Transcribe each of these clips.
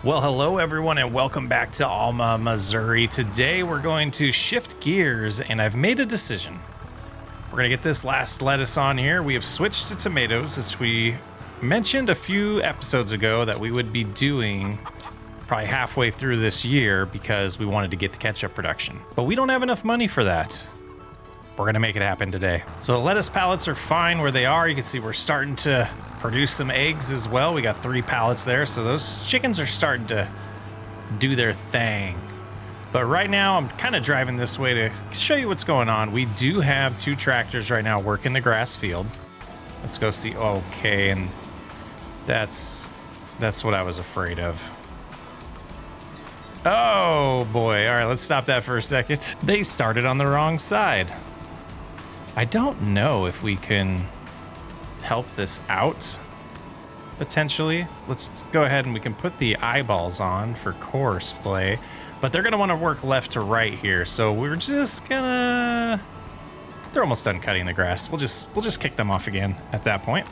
Well, hello everyone and welcome back to Alma, Missouri. Today we're going to shift gears and I've made a decision. We're gonna get this last lettuce on here. We have switched to tomatoes as we mentioned a few episodes ago that we would be doing probably halfway through this year because we wanted to get the ketchup production. But we don't have enough money for that. We're gonna make it happen today. So the lettuce pallets are fine where they are. You can see we're starting to produce some eggs as well. We got 3 pallets there, so those chickens are starting to do their thing. But right now, I'm kind of driving this way to show you what's going on. We do have 2 tractors right now working the grass field. Let's go see. Okay, and that's what I was afraid of. Oh boy! All right, let's stop that for a second. They started on the wrong side. I don't know if we can help this out, potentially. Let's go ahead and we can put the eyeballs on for course play, but they're gonna want to work left to right here, so we're just gonna... They're almost done cutting the grass. We'll just kick them off again at that point.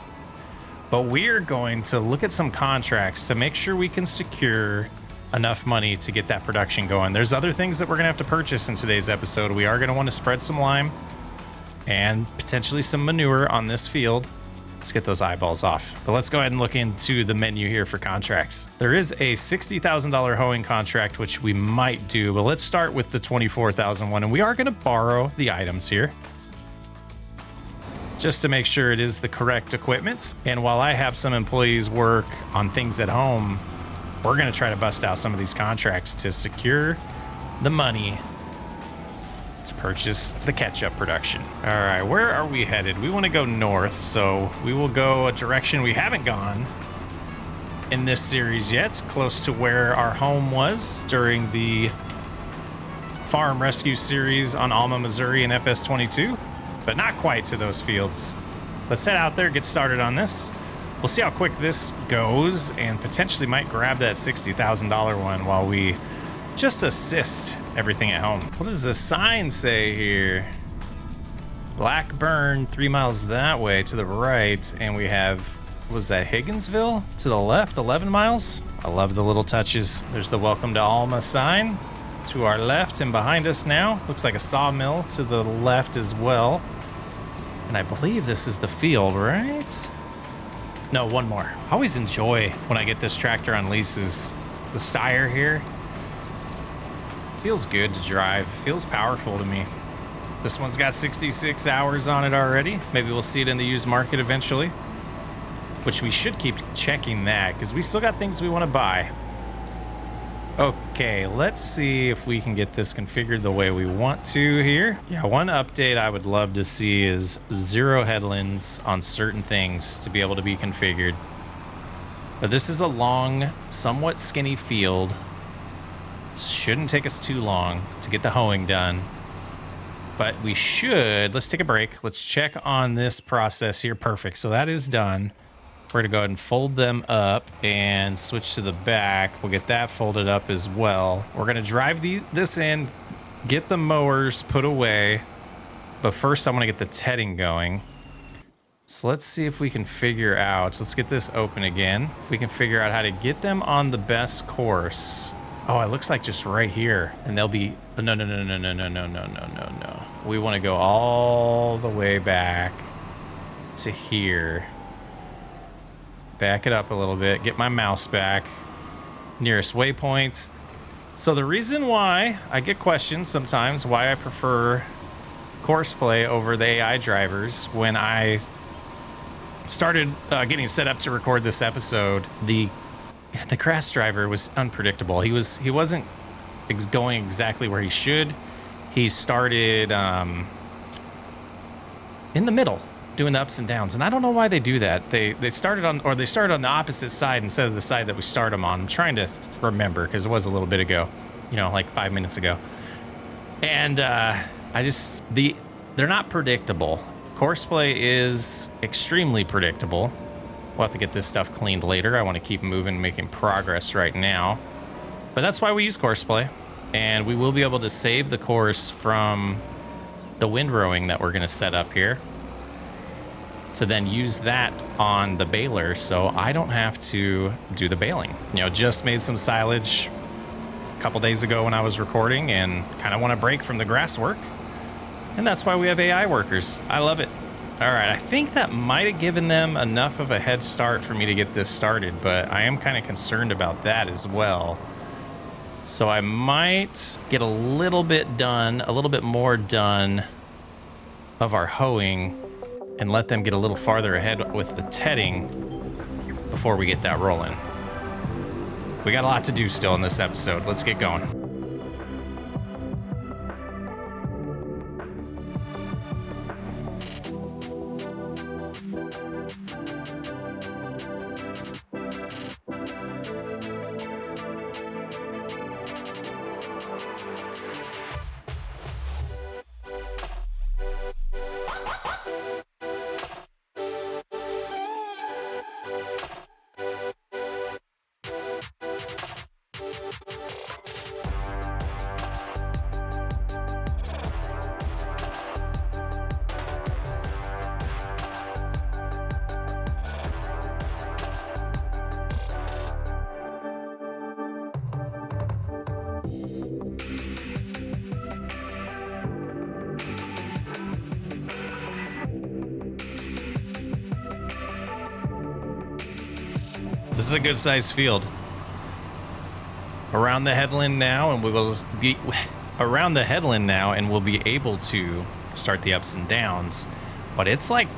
But we're going to look at some contracts to make sure we can secure enough money to get that production going. There's other things that we're gonna have to purchase in today's episode. We are gonna want to spread some lime and potentially some manure on this field. Let's get those eyeballs off. But let's go ahead and look into the menu here for contracts. There is a $60,000 hoeing contract, which we might do, but let's start with the $24,000 one. And we are gonna borrow the items here just to make sure it is the correct equipment. And while I have some employees work on things at home, we're gonna try to bust out some of these contracts to secure the money to purchase the ketchup production. All right, where are we headed? We want to go north, so we will go a direction we haven't gone in this series yet, close to where our home was during the farm rescue series on Alma, Missouri and FS22, but not quite to those fields. Let's head out there, get started on this. We'll see how quick this goes and potentially might grab that $60,000 one while we just assist everything at home. What does the sign say here? Blackburn, 3 miles that way to the right, and we have, was that Higginsville to the left, 11 miles? I love the little touches. There's the welcome to Alma sign to our left, and behind us now looks like a sawmill to the left as well. And I believe this is the field, right? No, one more. I always enjoy when I get this tractor on leases. The Steyr here feels good to drive. Feels powerful to me. This one's got 66 hours on it already. Maybe we'll see it in the used market eventually, which we should keep checking that because we still got things we want to buy. Okay, let's see if we can get this configured the way we want to here. Yeah, one update I would love to see is 0 headlands on certain things to be able to be configured. But this is a long, somewhat skinny field. Shouldn't take us too long to get the hoeing done, but we should. Let's take a break. Let's check on this process here. Perfect. So that is done. We're gonna go ahead and fold them up and switch to the back. We'll get that folded up as well. We're gonna drive this in, get the mowers put away, but first I want to get the tedding going. So let's see if we can figure out. Let's get this open again. If we can figure out how to get them on the best course. Oh, it looks like just right here. And they'll be, no. We want to go all the way back to here. Back it up a little bit, get my mouse back. Nearest waypoints. So the reason why I get questions sometimes why I prefer course play over the AI drivers, when I started getting set up to record this episode, the grass driver was unpredictable. He wasn't going exactly where he should. He started in the middle, doing the ups and downs, and I don't know why they do that. They started on the opposite side instead of the side that we start them on. I'm trying to remember because it was a little bit ago, like 5 minutes ago, and they're not predictable. Course play is extremely predictable. We'll have to get this stuff cleaned later. I want to keep moving, making progress right now. But that's why we use course play. And we will be able to save the course from the windrowing that we're going to set up here. to then use that on the baler so I don't have to do the baling. You know, just made some silage a couple days ago when I was recording and kind of want to break from the grass work. And that's why we have AI workers. I love it. All right, I think that might have given them enough of a head start for me to get this started, but I am kind of concerned about that as well. So I might get a little bit more done of our hoeing and let them get a little farther ahead with the tedding before we get that rolling. We got a lot to do still in this episode. Let's get going. This is a good sized field. Around the headland now, and we'll be able to start the ups and downs. But it's like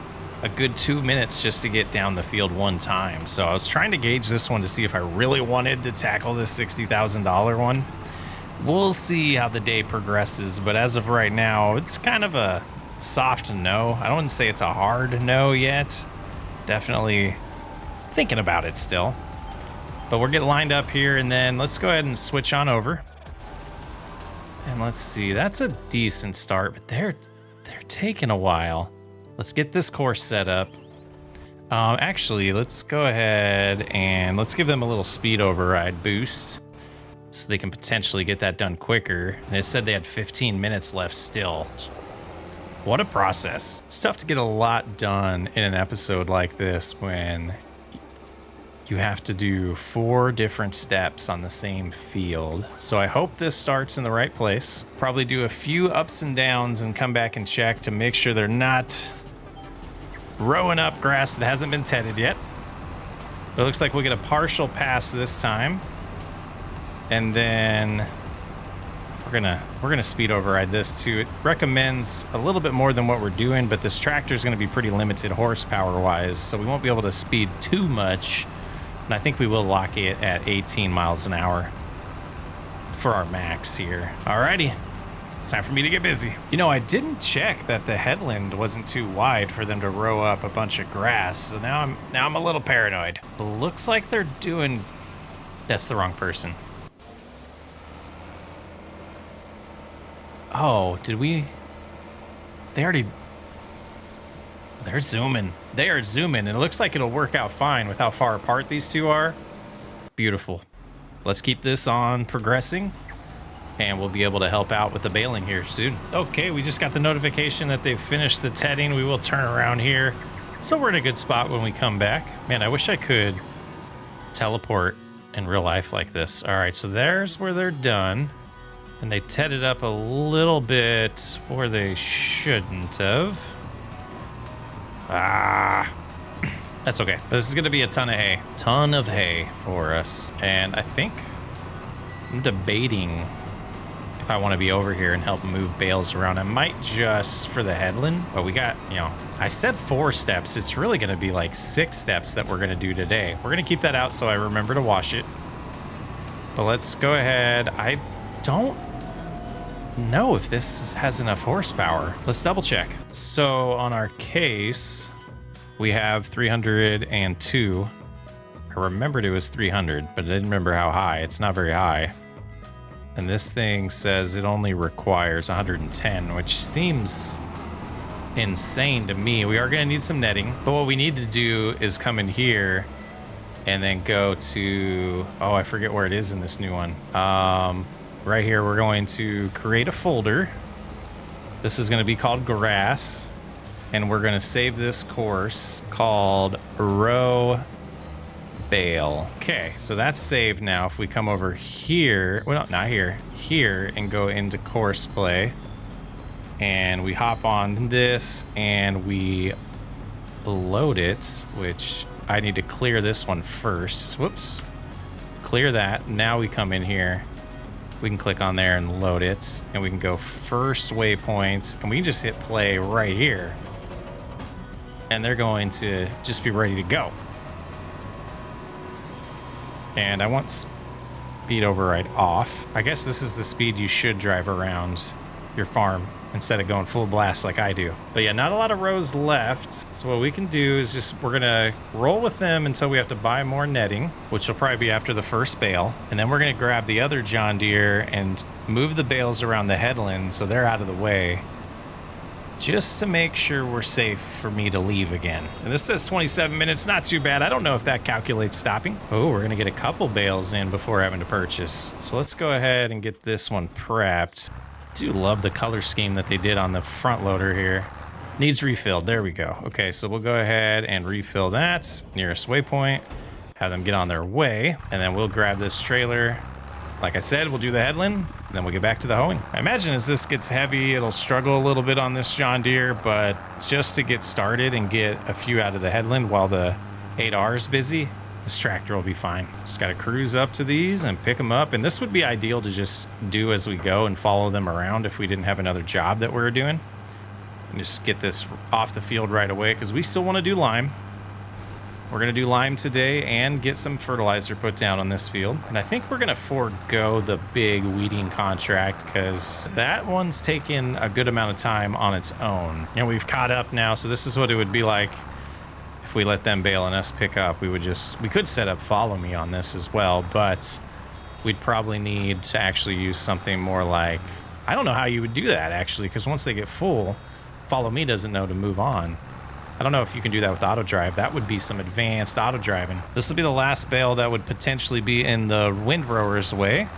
a good 2 minutes just to get down the field one time. So I was trying to gauge this one to see if I really wanted to tackle this $60,000 one. We'll see how the day progresses, but as of right now, it's kind of a soft no. I don't say it's a hard no yet. Definitely thinking about it still. But we're getting lined up here, and then let's go ahead and switch on over. And let's see, that's a decent start, but they're taking a while. Let's get this course set up. Actually, let's go ahead and let's give them a little speed override boost so they can potentially get that done quicker. And it said they had 15 minutes left still. What a process. It's tough to get a lot done in an episode like this when you have to do 4 different steps on the same field. So I hope this starts in the right place. Probably do a few ups and downs and come back and check to make sure they're not rowing up grass that hasn't been tedded yet. But it looks like we'll get a partial pass this time. And then we're gonna speed override this too. It recommends a little bit more than what we're doing, but this tractor is gonna be pretty limited horsepower wise, so we won't be able to speed too much. And I think we will lock it at 18 miles an hour for our max here. Alrighty, time for me to get busy. You know, I didn't check that the headland wasn't too wide for them to row up a bunch of grass, so now I'm a little paranoid. It looks like they're doing... That's the wrong person. Oh, did we... They're zooming. They are zooming, and it looks like it'll work out fine with how far apart these two are. Beautiful. Let's keep this on progressing, and we'll be able to help out with the baling here soon. Okay, we just got the notification that they've finished the tedding. We will turn around here, so we're in a good spot when we come back. Man, I wish I could teleport in real life like this. All right, so there's where they're done. And they tedded up a little bit where they shouldn't have. That's okay. This is gonna be a ton of hay for us. And I think I'm debating if I want to be over here and help move bales around. I might just for the headland, but we got, you know, I said 4 steps. It's really gonna be like 6 steps that we're gonna do today. We're gonna keep that out so I remember to wash it. But let's go ahead. I don't know if this has enough horsepower. Let's double check. So on our case, we have 302. I remembered it was 300, but I didn't remember how high. It's not very high. And this thing says it only requires 110, which seems insane to me. We are going to need some netting, but what we need to do is come in here and then go to, oh, I forget where it is in this new one. Right here, we're going to create a folder. This is going to be called grass. and we're gonna save this course called row bale. Okay, so that's saved now. If we come over here, well, not here, here, and go into course play, and we hop on this and we load it, which I need to clear this one first. Whoops. Clear that. Now we come in here. We can click on there and load it, and we can go first waypoints, and we can just hit play right here. And they're going to just be ready to go. And I want speed override off. I guess this is the speed you should drive around your farm instead of going full blast like I do. But yeah, not a lot of rows left. So what we can do is just, we're gonna roll with them until we have to buy more netting, which will probably be after the first bale. And then we're gonna grab the other John Deere and move the bales around the headland so they're out of the way, just to make sure we're safe for me to leave again. And this says 27 minutes, not too bad. I don't know if that calculates stopping. Oh, we're gonna get a couple bales in before having to purchase. So let's go ahead and get this one prepped. I do love the color scheme that they did on the front loader here. Needs refilled, there we go. Okay, so we'll go ahead and refill that, nearest waypoint, have them get on their way, and then we'll grab this trailer. Like I said, we'll do the headland, and then we'll get back to the hoeing. I imagine as this gets heavy, it'll struggle a little bit on this John Deere, but just to get started and get a few out of the headland while the 8R is busy, this tractor will be fine. Just got to cruise up to these and pick them up. And this would be ideal to just do as we go and follow them around if we didn't have another job that we were doing. And just get this off the field right away, because we still want to do lime. We're going to do lime today and get some fertilizer put down on this field. And I think we're going to forego the big weeding contract, because that one's taken a good amount of time on its own. And we've caught up now, so this is what it would be like if we let them bale and us pick up. We could set up follow me on this as well, but we'd probably need to actually use something more like, I don't know how you would do that actually, because once they get full, follow me doesn't know to move on. I don't know if you can do that with auto drive. That would be some advanced auto driving. This will be the last bale that would potentially be in the windrower's way,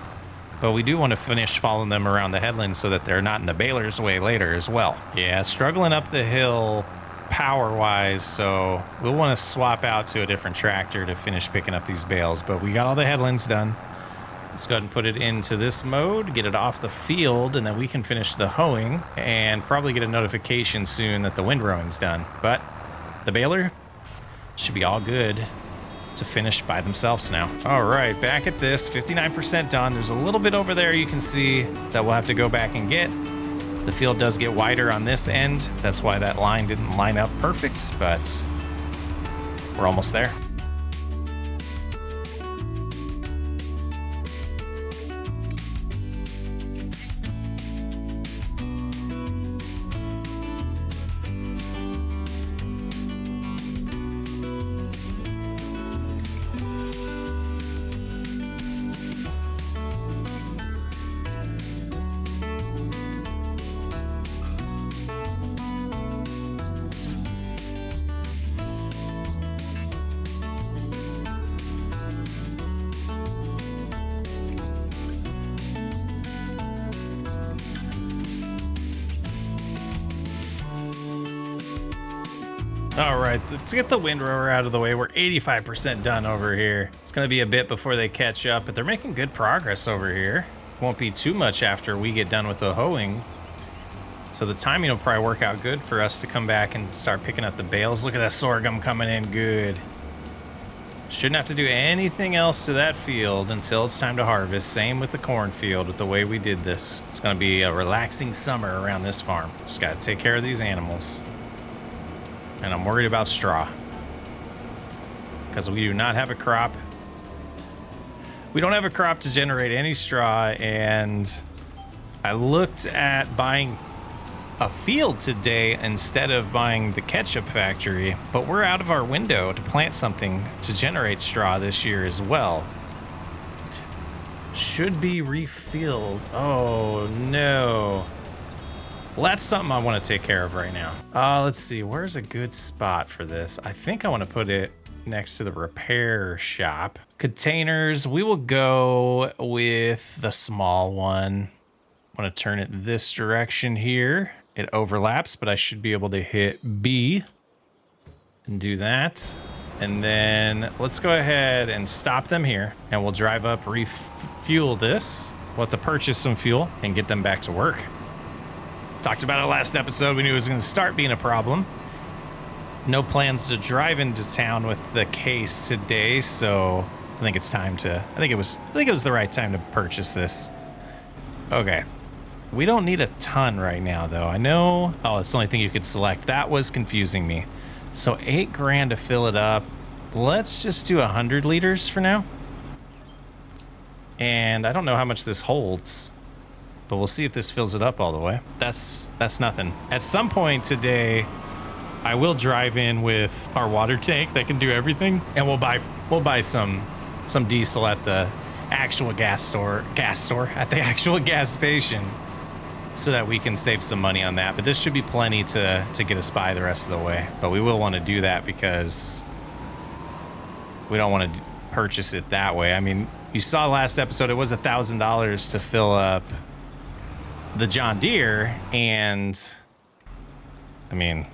but we do want to finish following them around the headland so that they're not in the baler's way later as well. Yeah, struggling up the hill power-wise, so we'll want to swap out to a different tractor to finish picking up these bales, but we got all the headlands done. Let's go ahead and put it into this mode, get it off the field, and then we can finish the hoeing and probably get a notification soon that the windrowing's done. But the baler should be all good to finish by themselves now. All right, back at this, 59% done. There's a little bit over there you can see that we'll have to go back and get. The field does get wider on this end. That's why that line didn't line up perfect, but we're almost there. All right, let's get the windrower out of the way. We're 85% done over here. It's gonna be a bit before they catch up, but they're making good progress over here. Won't be too much after we get done with the hoeing. So the timing will probably work out good for us to come back and start picking up the bales. Look at that sorghum coming in good. Shouldn't have to do anything else to that field until it's time to harvest. Same with the cornfield with the way we did this. It's gonna be a relaxing summer around this farm. Just gotta take care of these animals. And I'm worried about straw, because we do not have a crop. We don't have a crop to generate any straw, and I looked at buying a field today instead of buying the Ketchup factory, but we're out of our window to plant something to generate straw this year as well. Should be refilled. Oh no. Well, that's something I want to take care of right now. Let's see, where's a good spot for this? I think I want to put it next to the repair shop. Containers, we will go with the small one. I want to turn it this direction here. it overlaps, but I should be able to hit B and do that. And then let's go ahead and stop them here, and we'll drive up, refuel this. We'll have to purchase some fuel and get them back to work. Talked about it last episode. We knew it was going to start being a problem. No plans to drive into town with the case today, so I think it's time to. I think it was the right time to purchase this. Okay. We don't need a ton right now, though. I know. Oh, it's the only thing you could select. That was confusing me. So $8,000 to fill it up. Let's just do 100 liters for now. And I don't know how much this holds, but we'll see if this fills it up all the way. That's nothing. At some point today, I will drive in with our water tank that can do everything, and we'll buy some diesel at the actual gas store at the actual gas station, so that we can save some money on that. But this should be plenty to get us by the rest of the way. But we will want to do that because we don't want to purchase it that way. I mean, you saw last episode, it was $1,000 to fill up the John Deere, and I mean,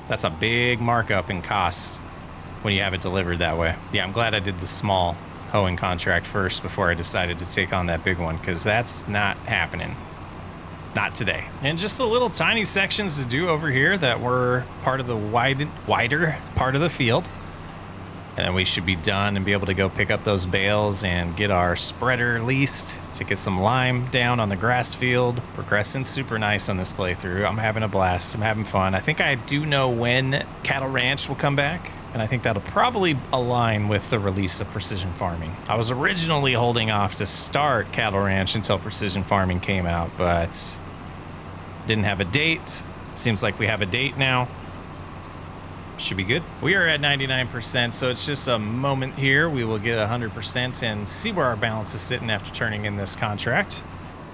that's a big markup in cost when you have it delivered that way. Yeah, I'm glad I did the small hoeing contract first before I decided to take on that big one, because that's not happening. Not today. And just the little tiny sections to do over here that were part of the wider part of the field. And then we should be done and be able to go pick up those bales and get our spreader leased to get some lime down on the grass field. Progressing super nice on this playthrough. I'm having a blast. I'm having fun. I think I do know when Cattle Ranch will come back, and I think that'll probably align with the release of Precision Farming. I was originally holding off to start Cattle Ranch until Precision Farming came out, but didn't have a date. Seems like we have a date now. Should be good. We are at 99%, so it's just a moment here. We will get 100% and see where our balance is sitting after turning in this contract.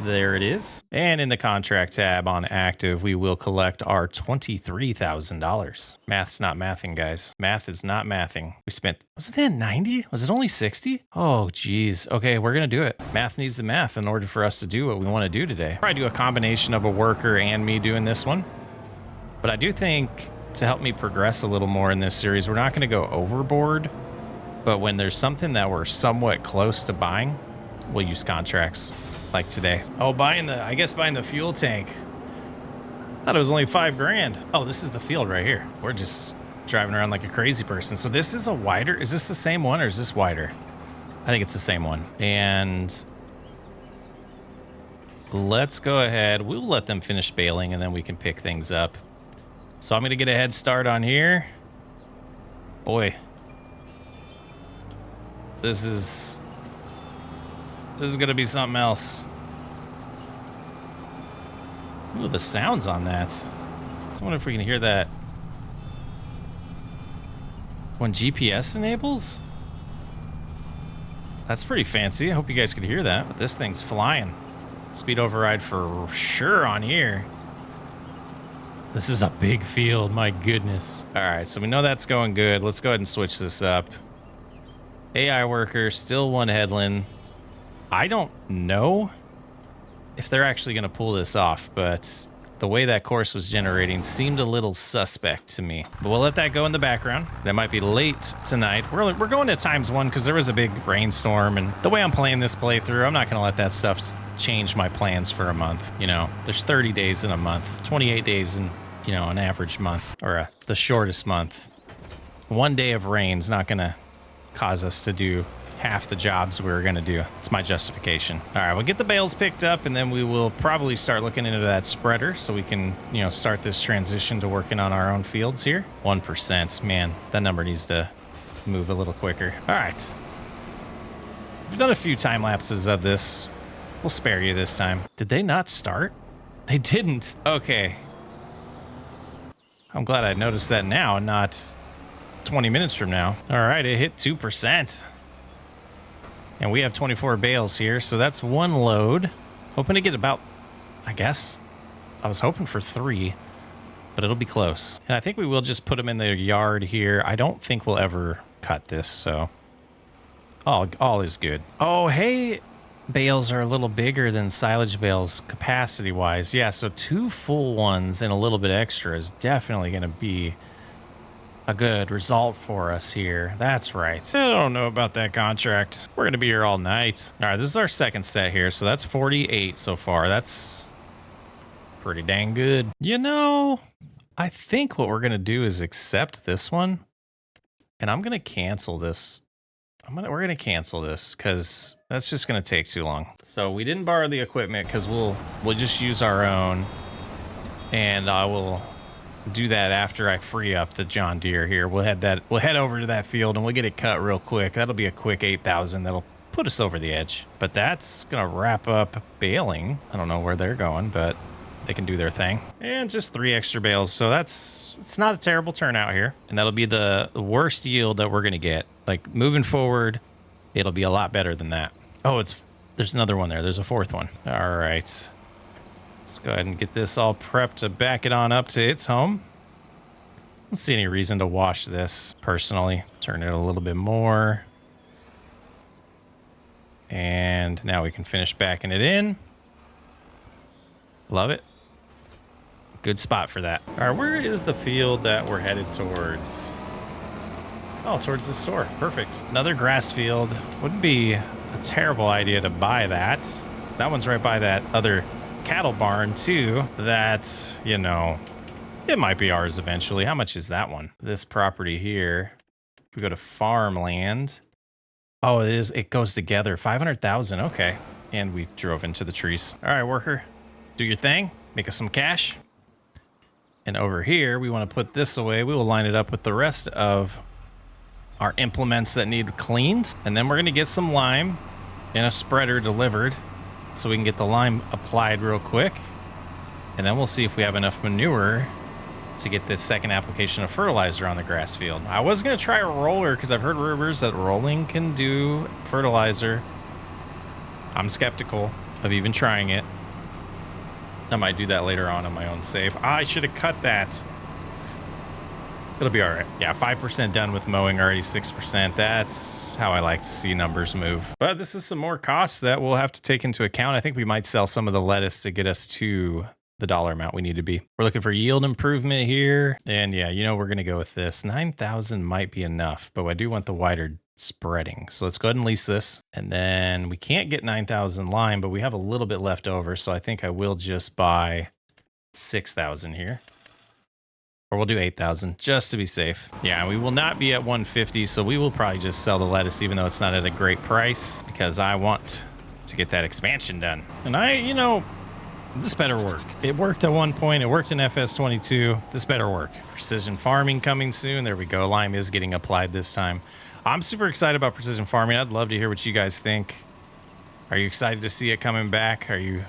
There it is. And in the contract tab on active, we will collect our $23,000. Math's not mathing, guys. Math is not mathing. We spent, was it then 90? Was it only 60? Oh, geez. Okay, we're going to do it. Math needs the math in order for us to do what we want to do today. Probably do a combination of a worker and me doing this one. But I do think, to help me progress a little more in this series, we're not going to go overboard, but when there's something that we're somewhat close to buying, we'll use contracts like today. Oh, buying the fuel tank. Thought it was only $5,000. Oh, this is the field right here. We're just driving around like a crazy person. So this is a wider, is this the same one or is this wider? I think it's the same one. And let's go ahead. We'll let them finish baling and then we can pick things up. So I'm going to get a head start on here. Boy. This is going to be something else. Ooh, the sounds on that. I wonder if we can hear that when GPS enables. That's pretty fancy. I hope you guys could hear that. But this thing's flying. Speed override for sure on here. This is a big field, my goodness. All right, so we know that's going good. Let's go ahead and switch this up. AI worker, still one headland. I don't know if they're actually going to pull this off, but the way that course was generating seemed a little suspect to me. But we'll let that go in the background. That might be late tonight. We're going to ×1 because there was a big rainstorm, and the way I'm playing this playthrough, I'm not going to let that stuff change my plans for a month. You know, there's 30 days in a month, 28 days in, you know, an average month, or the shortest month. One day of rain's not going to cause us to do half the jobs we were going to do. It's my justification. All right, we'll get the bales picked up, and then we will probably start looking into that spreader so we can, you know, start this transition to working on our own fields here. 1%, man, that number needs to move a little quicker. All right. We've done a few time lapses of this. We'll spare you this time. Did they not start? They didn't. Okay. I'm glad I noticed that now, not 20 minutes from now. All right, it hit 2%. And we have 24 bales here, so that's one load. Hoping to get about, I guess, I was hoping for 3, but it'll be close. And I think we will just put them in the yard here. I don't think we'll ever cut this, so all is good. Oh, hey, bales are a little bigger than silage bales capacity wise. Yeah, so 2 full ones and a little bit extra is definitely going to be a good result for us here. That's right. I don't know about that contract. We're going to be here all night. All right, this is our second set here, so that's 48 so far. That's pretty dang good. You know, I think what we're going to do is accept this one, and I'm going to cancel this. We're going to cancel this because that's just going to take too long. So we didn't borrow the equipment because we'll just use our own, and I will do that after I free up the John Deere here. We'll head over to that field and we'll get it cut real quick. That'll be a quick 8,000. That'll put us over the edge. But that's gonna wrap up baling. I don't know where they're going, but they can do their thing. And just 3 extra bales. So it's not a terrible turnout here. And that'll be the worst yield that we're gonna get. Like moving forward, it'll be a lot better than that. Oh, there's another one there. There's a 4th one. All right. Let's go ahead and get this all prepped to back it on up to its home. I don't see any reason to wash this personally. Turn it a little bit more. And now we can finish backing it in. Love it. Good spot for that. All right, where is the field that we're headed towards? Oh, towards the store. Perfect. Another grass field. Wouldn't be a terrible idea to buy that. That one's right by that other cattle barn too, that, you know, it might be ours eventually. How much is that one? This property here, if we go to farmland, oh, it goes together. 500,000. Okay. And we drove into the trees. All right, worker, do your thing, make us some cash. And over here, we want to put this away. We will line it up with the rest of our implements that need cleaned, and then we're going to get some lime in a spreader delivered so we can get the lime applied real quick. And then we'll see if we have enough manure to get the second application of fertilizer on the grass field. I was going to try a roller because I've heard rumors that rolling can do fertilizer. I'm skeptical of even trying it. I might do that later on my own save. I should have cut that. It'll be all right. Yeah, 5% done with mowing, already 6%. That's how I like to see numbers move. But this is some more costs that we'll have to take into account. I think we might sell some of the lettuce to get us to the dollar amount we need to be. We're looking for yield improvement here. And yeah, you know, we're going to go with this. 9,000 might be enough, but I do want the wider spreading. So let's go ahead and lease this. And then we can't get 9,000 lime, but we have a little bit left over. So I think I will just buy 6,000 here. Or we'll do 8,000 just to be safe. Yeah, we will not be at 150, so we will probably just sell the lettuce even though it's not at a great price because I want to get that expansion done. And you know, this better work. It worked at one point. It worked in FS22. This better work. Precision farming coming soon. There we go. Lime is getting applied this time. I'm super excited about precision farming. I'd love to hear what you guys think. Are you excited to see it coming back? Are you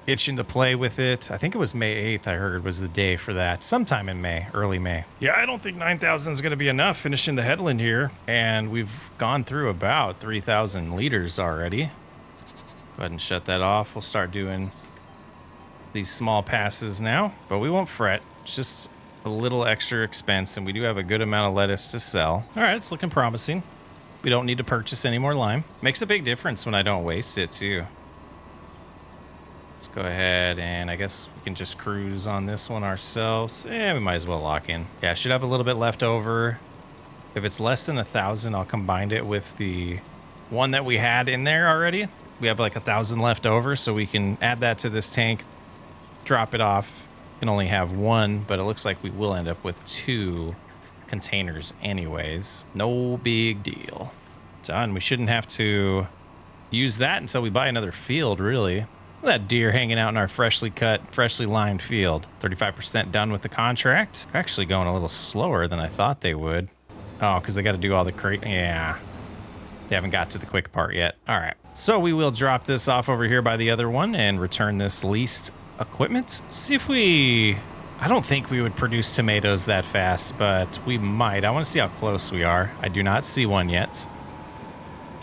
itching to play with it? I think it was May 8th I heard was the day for that. Sometime in May, early May. Yeah, I don't think 9,000 is going to be enough finishing the headland here. And we've gone through about 3,000 liters already. Go ahead and shut that off. We'll start doing these small passes now, but we won't fret. It's just a little extra expense, and we do have a good amount of lettuce to sell. All right, it's looking promising. We don't need to purchase any more lime. Makes a big difference when I don't waste it too. Let's go ahead and I guess we can just cruise on this one ourselves. Yeah, we might as well lock in. Yeah, I should have a little bit left over. If it's less than 1,000, I'll combine it with the one that we had in there already. We have like 1,000 left over, so we can add that to this tank, drop it off. We can only have one, but it looks like we will end up with 2 containers anyways. No big deal. Done. We shouldn't have to use that until we buy another field, really. Look at that deer hanging out in our freshly cut, freshly limed field. 35% done with the contract. They're actually going a little slower than I thought they would. Oh, because they got to do all the crate. Yeah. They haven't got to the quick part yet. All right. So we will drop this off over here by the other one and return this leased equipment. See if we... I don't think we would produce tomatoes that fast, but we might. I want to see how close we are. I do not see one yet.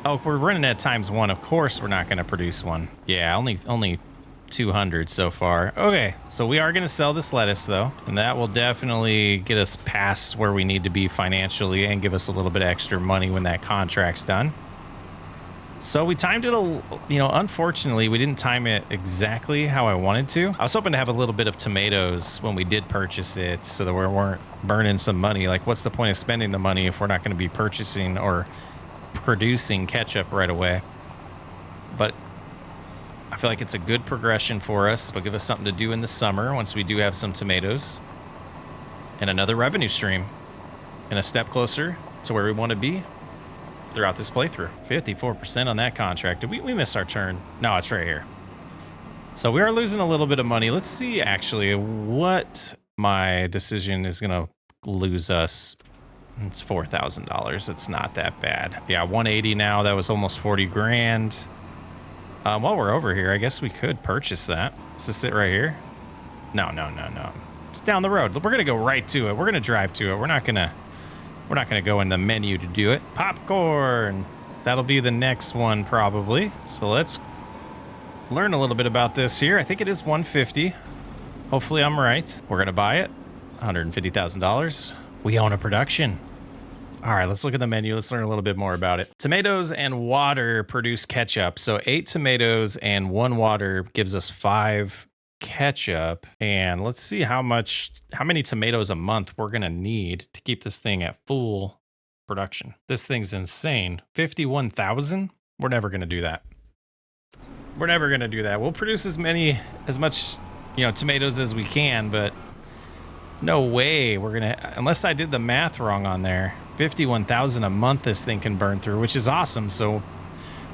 Oh, we're running at ×1. Of course we're not going to produce one. Yeah, only 200 so far. Okay, so we are going to sell this lettuce, though. And that will definitely get us past where we need to be financially and give us a little bit extra money when that contract's done. So we timed it, unfortunately, we didn't time it exactly how I wanted to. I was hoping to have a little bit of tomatoes when we did purchase it so that we weren't burning some money. Like, what's the point of spending the money if we're not going to be purchasing or producing ketchup right away? But I feel like it's a good progression for us. It'll give us something to do in the summer once we do have some tomatoes and another revenue stream and a step closer to where we want to be throughout this playthrough. 54% on that contract. Did we missed our turn? No, it's right here. So we are losing a little bit of money. Let's see actually what my decision is gonna lose us. It's $4,000. It's not that bad. Yeah, 180 now. That was almost 40 grand. While we're over here, I guess we could purchase that. Does this sit right here? No. It's down the road. We're gonna go right to it. We're gonna drive to it. We're not gonna go in the menu to do it. Popcorn. That'll be the next one probably. So let's learn a little bit about this here. I think it is 150. Hopefully I'm right. We're gonna buy it. $150,000. We own a production. All right, let's look at the menu. Let's learn a little bit more about it. Tomatoes and water produce ketchup. So 8 tomatoes and 1 water gives us 5 ketchup. And let's see how many tomatoes a month we're gonna need to keep this thing at full production. This thing's insane. 51,000? We're never gonna do that. We're never gonna do that. We'll produce as much, tomatoes as we can, but no way we're gonna, unless I did the math wrong on there. 51,000 a month this thing can burn through, which is awesome. So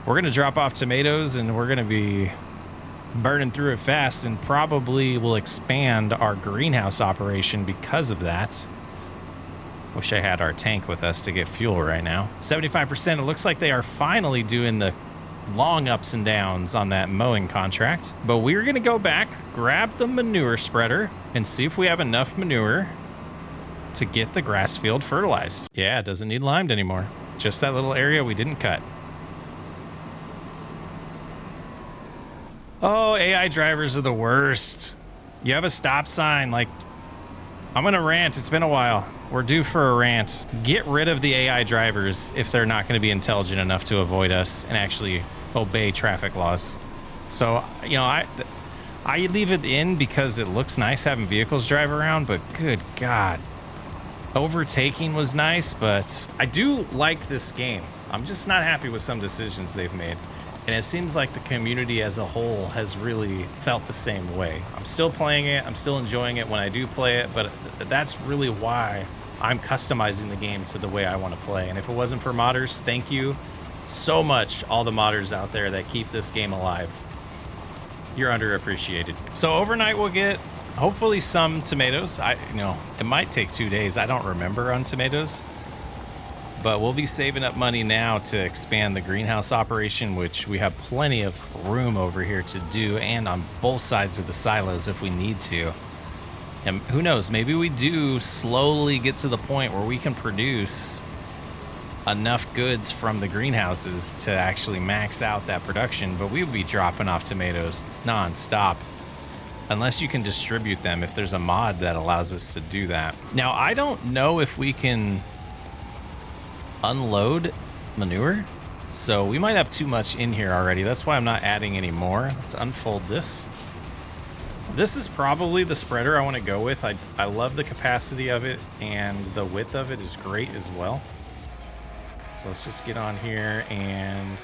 we're gonna drop off tomatoes and we're gonna be burning through it fast, and probably will expand our greenhouse operation because of that. Wish I had our tank with us to get fuel right now. 75%. It looks like they are finally doing the long ups and downs on that mowing contract. But we're gonna go back, grab the manure spreader, and see if we have enough manure to get the grass field fertilized. Yeah, it doesn't need limed anymore. Just that little area we didn't cut. Oh, AI drivers are the worst. You have a stop sign, like, I'm gonna rant. It's been a while. We're due for a rant. Get rid of the AI drivers if they're not gonna be intelligent enough to avoid us and actually obey traffic laws. So, I leave it in because it looks nice having vehicles drive around, but good God. Overtaking was nice, but I do like this game. I'm just not happy with some decisions they've made. And it seems like the community as a whole has really felt the same way. I'm still playing it. I'm still enjoying it when I do play it, but that's really why I'm customizing the game to the way I want to play. And if it wasn't for modders, thank you so much, all the modders out there that keep this game alive. You're underappreciated. So overnight we'll get hopefully some tomatoes. It might take 2 days. I don't remember on tomatoes. But we'll be saving up money now to expand the greenhouse operation, which we have plenty of room over here to do, and on both sides of the silos if we need to. And who knows, maybe we do slowly get to the point where we can produce enough goods from the greenhouses to actually max out that production, but we would be dropping off tomatoes non-stop unless you can distribute them, if there's a mod that allows us to do that. Now, I don't know if we can unload manure, so we might have too much in here already. That's why I'm not adding any more. Let's unfold this. This is probably the spreader I want to go with. I love the capacity of it, and the width of it is great as well. So let's just get on here and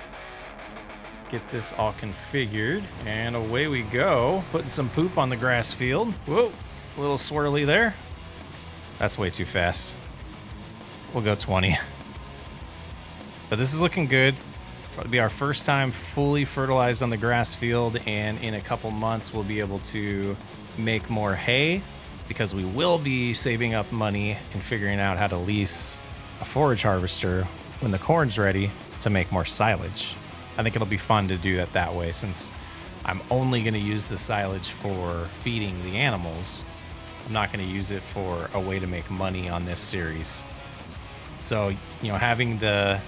get this all configured, and away we go. Putting some poop on the grass field. Whoa, a little swirly there. That's way too fast. We'll go 20. But this is looking good. It'll be our first time fully fertilized on the grass field, and in a couple months we'll be able to make more hay, because we will be saving up money and figuring out how to lease a forage harvester when the corn's ready to make more silage. I think it'll be fun to do it that way, since I'm only going to use the silage for feeding the animals. I'm not going to use it for a way to make money on this series. So, having the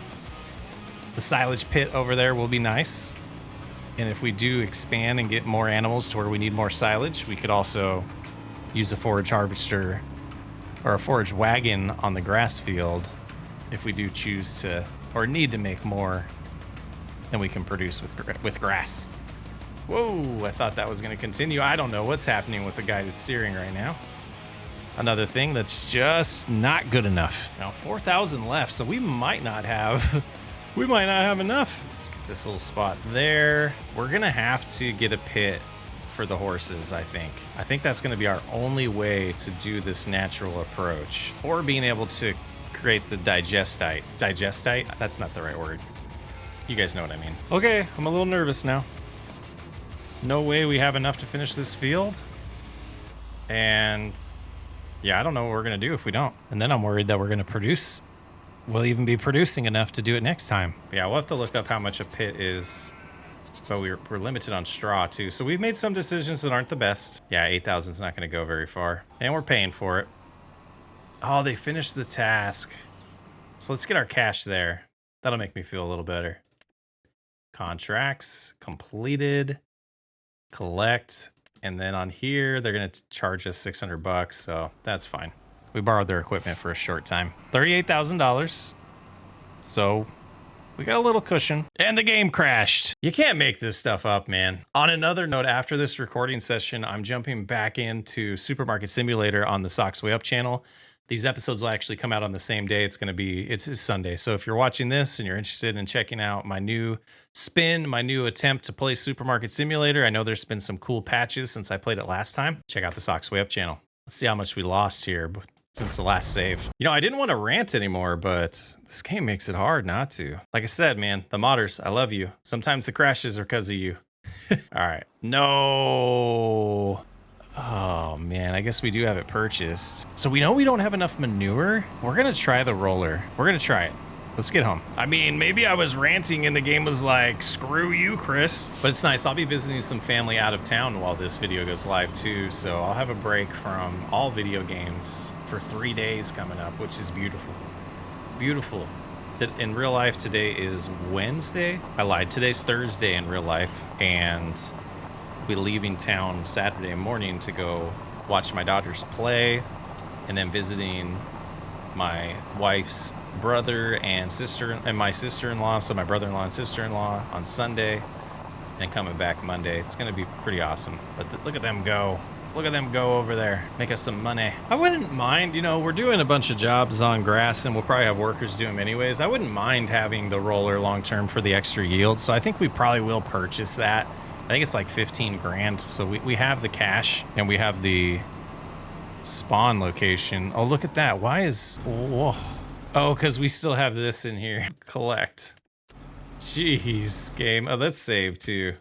silage pit over there will be nice. And if we do expand and get more animals to where we need more silage, we could also use a forage harvester or a forage wagon on the grass field if we do choose to, or need to make more and we can produce with grass. Whoa, I thought that was going to continue. I don't know what's happening with the guided steering right now. Another thing that's just not good enough. Now 4,000 left, so we might not have enough. Let's get this little spot there. We're gonna have to get a pit for the horses, I think. I think that's gonna be our only way to do this natural approach, or being able to create the digestite. Digestite? That's not the right word. You guys know what I mean. Okay, I'm a little nervous now. No way we have enough to finish this field. And yeah, I don't know what we're gonna do if we don't. And then I'm worried that we're gonna produce. We'll even be producing enough to do it next time. Yeah, we'll have to look up how much a pit is. But we're limited on straw too. So we've made some decisions that aren't the best. Yeah, 8,000 is not gonna go very far. And we're paying for it. Oh, they finished the task. So let's get our cash there. That'll make me feel a little better. Contracts completed. Collect. And then on here, they're gonna charge us $600, so that's fine. We borrowed their equipment for a short time. $38,000. So we got a little cushion. And the game crashed. You can't make this stuff up, man. On another note, after this recording session, I'm jumping back into Supermarket Simulator on the FSSWU Up channel. These episodes will actually come out on the same day. It's Sunday. So if you're watching this and you're interested in checking out my new spin, my new attempt to play Supermarket Simulator, I know there's been some cool patches since I played it last time. Check out the FSSWU Up channel. Let's see how much we lost here since the last save. You know, I didn't want to rant anymore, but this game makes it hard not to. Like I said, man, the modders, I love you. Sometimes the crashes are because of you. All right. No. Oh man, I guess we do have it purchased. So we know we don't have enough manure. We're gonna try the roller. We're gonna try it. Let's get home. I mean, maybe I was ranting and the game was like, screw you, Chris. But it's nice. I'll be visiting some family out of town while this video goes live too. So I'll have a break from all video games for 3 days coming up, which is beautiful. Beautiful. In real life, today is Wednesday. I lied. Today's Thursday in real life. And be leaving town Saturday morning to go watch my daughters play, and then visiting my wife's brother and sister and my sister-in-law, so my brother-in-law and sister-in-law on Sunday, and coming back Monday. It's gonna be pretty awesome. But look at them go. Look at them go over there. Make us some money. I wouldn't mind, you know, we're doing a bunch of jobs on grass and we'll probably have workers do them anyways. I wouldn't mind having the roller long-term for the extra yield. So I think we probably will purchase that. I think it's like 15 grand. So we have the cash and we have the spawn location. Oh, look at that. Why is, whoa. Oh, because we still have this in here. Collect. Jeez, game. Oh, let's save too.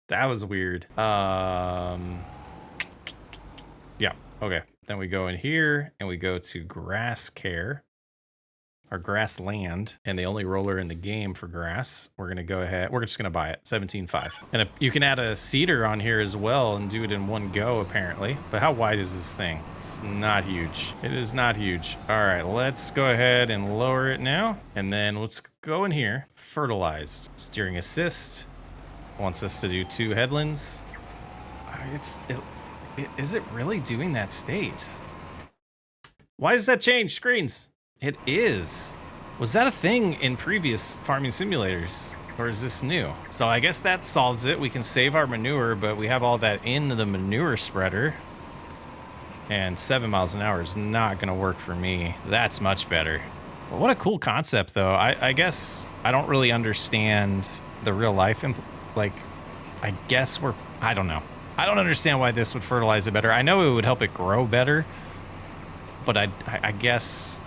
That was weird. Yeah, okay. Then we go in here and we go to grass care. Or grassland, and the only roller in the game for grass. We're gonna go ahead, we're just gonna buy it, 17.5. And you can add a seeder on here as well and do it in one go apparently. But how wide is this thing? It's not huge. It is not huge. All right, let's go ahead and lower it now. And then let's go in here, fertilized. Steering assist, wants us to do 2 headlands. Is it really doing that state? Why does that change screens? It is. Was that a thing in previous farming simulators? Or is this new? So I guess that solves it. We can save our manure, but we have all that in the manure spreader. And 7 miles an hour is not gonna work for me. That's much better. Well, what a cool concept though. I guess I don't really understand the real life. I guess I don't know. I don't understand why this would fertilize it better. I know it would help it grow better, but I guess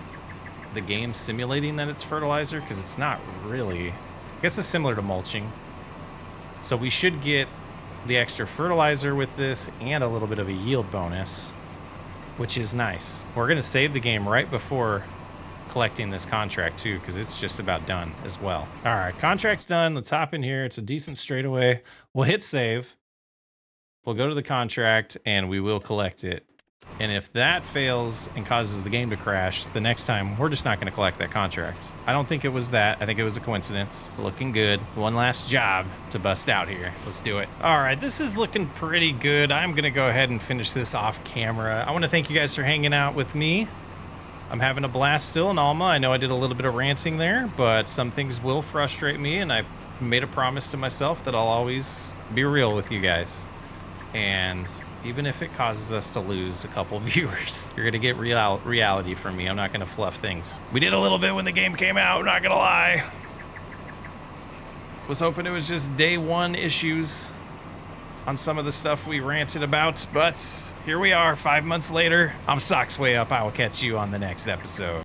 the game's simulating that it's fertilizer because it's not really. I guess it's similar to mulching. So we should get the extra fertilizer with this and a little bit of a yield bonus, which is nice. We're gonna save the game right before collecting this contract too, because it's just about done as well. All right, contract's done. Let's hop in here. It's a decent straightaway. We'll hit save. We'll go to the contract and we will collect it. And if that fails and causes the game to crash, the next time we're just not going to collect that contract. I don't think it was that. I think it was a coincidence. Looking good. One last job to bust out here. Let's do it. All right, this is looking pretty good. I'm going to go ahead and finish this off camera. I want to thank you guys for hanging out with me. I'm having a blast still in Alma. I know I did a little bit of ranting there, but some things will frustrate me, and I made a promise to myself that I'll always be real with you guys. And even if it causes us to lose a couple viewers, you're gonna get reality from me. I'm not gonna fluff things. We did a little bit when the game came out, not gonna lie. Was hoping it was just day one issues on some of the stuff we ranted about, but here we are 5 months later. I'm socks way up. I will catch you on the next episode.